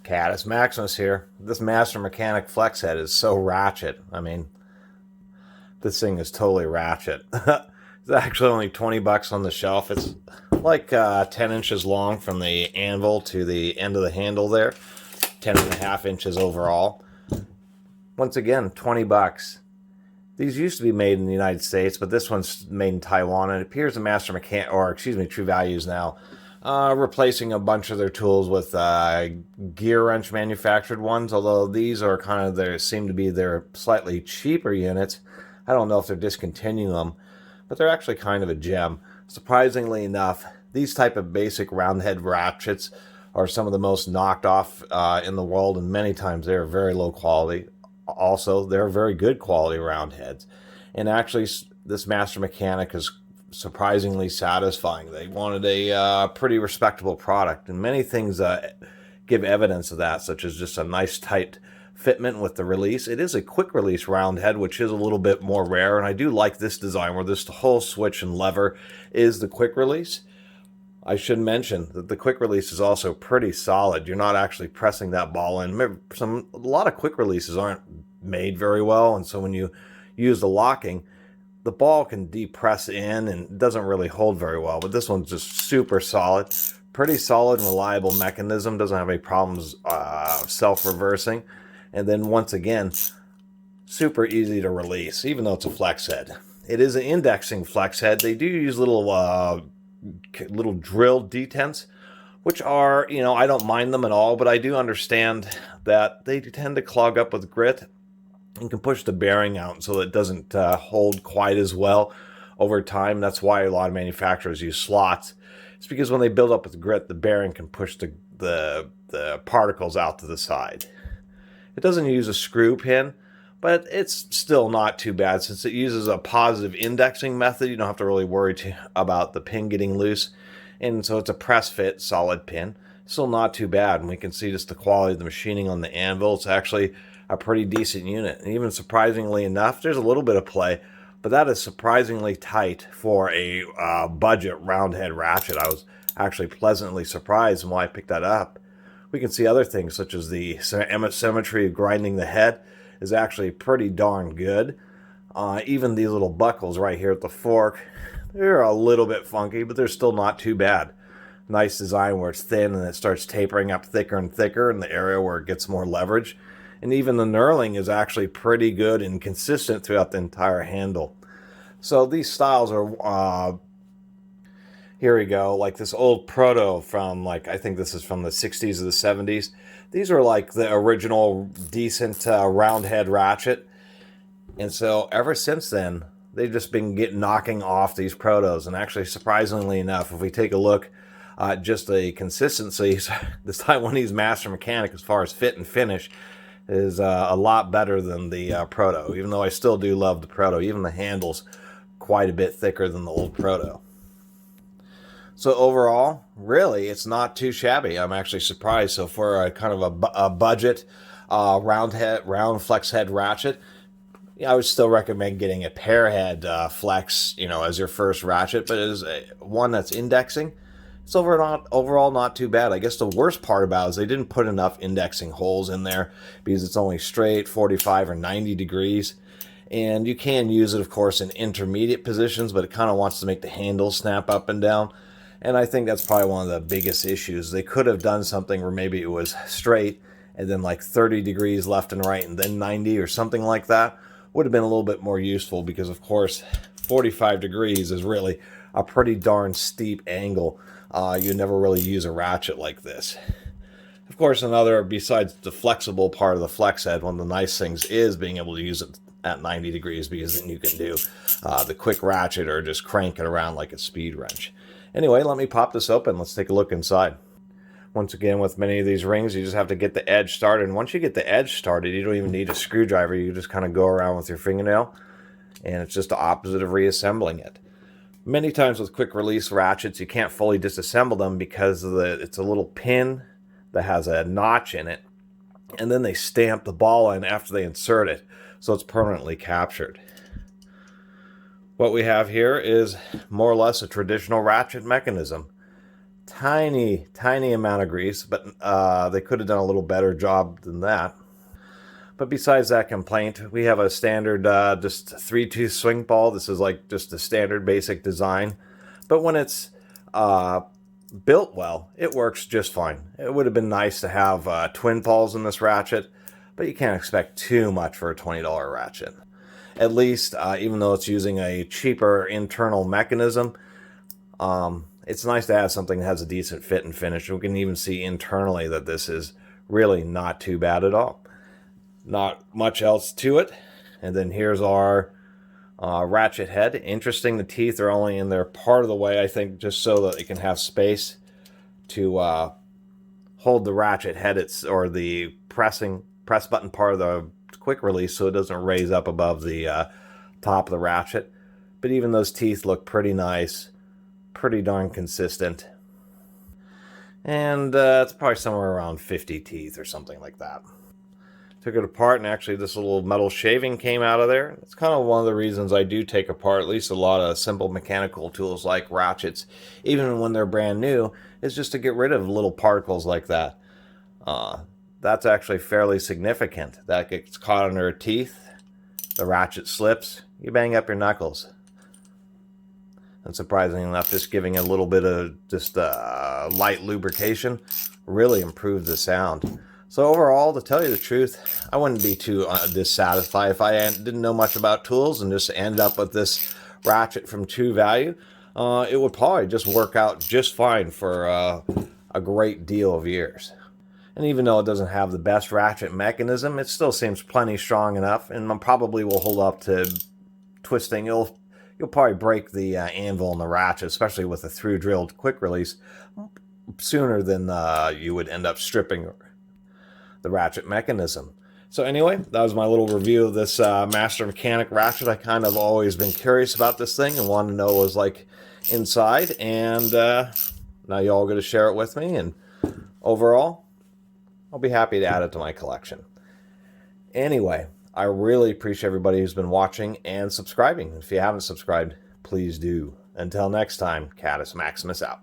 Catus, Maximus here. This Master Mechanic flex head is so ratchet. I mean, this thing is totally ratchet. It's actually only 20 bucks on the shelf. It's like 10 inches long from the anvil to the end of the handle there. 10.5 inches overall. Once again, 20 bucks. These used to be made in the United States, but this one's made in Taiwan, and it appears the Master Mechanic, or excuse me, True Values now, replacing a bunch of their tools with gear wrench manufactured ones, although these are kind of seem to be their slightly cheaper units. I don't know if they're discontinuing them, but they're actually kind of a gem. Surprisingly enough, these type of basic round head ratchets are some of the most knocked off in the world, and many times they're very low quality. Also, they're very good quality round heads. And actually, this Master Mechanic is surprisingly satisfying. They wanted a pretty respectable product, and many things give evidence of that, such as just a nice tight fitment with the release. It is a quick release round head, which is a little bit more rare, and I do like this design where this whole switch and lever is the quick release. I should mention that the quick release is also pretty solid. You're not actually pressing that ball in. A lot of quick releases aren't made very well, and so when you use the locking, the ball can depress in and doesn't really hold very well. But this one's just super solid. Pretty solid and reliable mechanism. Doesn't have any problems self-reversing. And then once again, super easy to release, even though it's a flex head. It is an indexing flex head. They do use little drill detents, which are, I don't mind them at all, but I do understand that they tend to clog up with grit and can push the bearing out so it doesn't hold quite as well over time. That's why a lot of manufacturers use slots. It's because when they build up with grit, the bearing can push the particles out to the side. It doesn't use a screw pin, but it's still not too bad since it uses a positive indexing method. You don't have to really worry about the pin getting loose. And so it's a press fit solid pin. Still not too bad. And we can see just the quality of the machining on the anvil. It's actually a pretty decent unit. And even surprisingly enough, there's a little bit of play, but that is surprisingly tight for a budget round head ratchet. I was actually pleasantly surprised when I picked that up. We can see other things such as the symmetry of grinding the head is actually pretty darn good. Even these little buckles right here at the fork, they're a little bit funky, but they're still not too bad. Nice design where it's thin and it starts tapering up thicker and thicker in the area where it gets more leverage. And even the knurling is actually pretty good and consistent throughout the entire handle. So these styles are, here we go, like this old proto from, I think this is from the 60s or the 70s. These are like the original decent round head ratchet. And so ever since then, they've just been knocking off these protos. And actually, surprisingly enough, if we take a look at just the consistency, this Taiwanese Master Mechanic as far as fit and finish is a lot better than the proto. Even though I still do love the proto. Even the handle's quite a bit thicker than the old proto. So overall, really, it's not too shabby. I'm actually surprised. So for a kind of a budget round flex head ratchet, I would still recommend getting a pair head flex, as your first ratchet. But as one that's indexing, it's overall not too bad. I guess the worst part about it is they didn't put enough indexing holes in there because it's only straight 45 or 90 degrees. And you can use it, of course, in intermediate positions, but it kind of wants to make the handle snap up and down. And I think that's probably one of the biggest issues. They could have done something where maybe it was straight and then like 30 degrees left and right and then 90 or something like that. Would have been a little bit more useful because, of course, 45 degrees is really a pretty darn steep angle. You never really use a ratchet like this. Of course, besides the flexible part of the flex head, one of the nice things is being able to use it at 90 degrees because then you can do the quick ratchet or just crank it around like a speed wrench. Anyway, let me pop this open. Let's take a look inside. Once again, with many of these rings, you just have to get the edge started. And once you get the edge started, you don't even need a screwdriver. You just kind of go around with your fingernail, and it's just the opposite of reassembling it. Many times with quick release ratchets, you can't fully disassemble them because it's a little pin that has a notch in it, and then they stamp the ball in after they insert it, so it's permanently captured. What we have here is more or less a traditional ratchet mechanism. tiny amount of grease, but they could have done a little better job than that. But besides that complaint, we have a standard just 3-tooth swing ball. This is like just a standard basic design. But when it's built well, it works just fine. It would have been nice to have twin balls in this ratchet, but you can't expect too much for a $20 ratchet. At least, even though it's using a cheaper internal mechanism, it's nice to have something that has a decent fit and finish. We can even see internally that this is really not too bad at all. Not much else to it. And then here's our ratchet head. Interesting, the teeth are only in there part of the way, I think, just so that they can have space to hold the ratchet head or the press button part of the quick release so it doesn't raise up above the top of the ratchet. But even those teeth look pretty nice, pretty darn consistent. And it's probably somewhere around 50 teeth or something like that. Took it apart, and actually this little metal shaving came out of there. It's kind of one of the reasons I do take apart at least a lot of simple mechanical tools like ratchets, even when they're brand new, is just to get rid of little particles like that. That's actually fairly significant. That gets caught under teeth, the ratchet slips, you bang up your knuckles. And surprisingly enough, just giving a little bit of just light lubrication really improved the sound. So overall, to tell you the truth, I wouldn't be too dissatisfied if I didn't know much about tools and just ended up with this ratchet from True Value. It would probably just work out just fine for a great deal of years. And even though it doesn't have the best ratchet mechanism, it still seems plenty strong enough, and probably will hold up to twisting. You'll probably break the anvil and the ratchet, especially with a through-drilled quick release, sooner than you would end up stripping the ratchet mechanism. So anyway, that was my little review of this Master Mechanic ratchet. I kind of always been curious about this thing and wanted to know what it was like inside, and now y'all going to share it with me, and overall, I'll be happy to add it to my collection. Anyway, I really appreciate everybody who's been watching and subscribing. If you haven't subscribed, please do. Until next time, Catus Maximus out.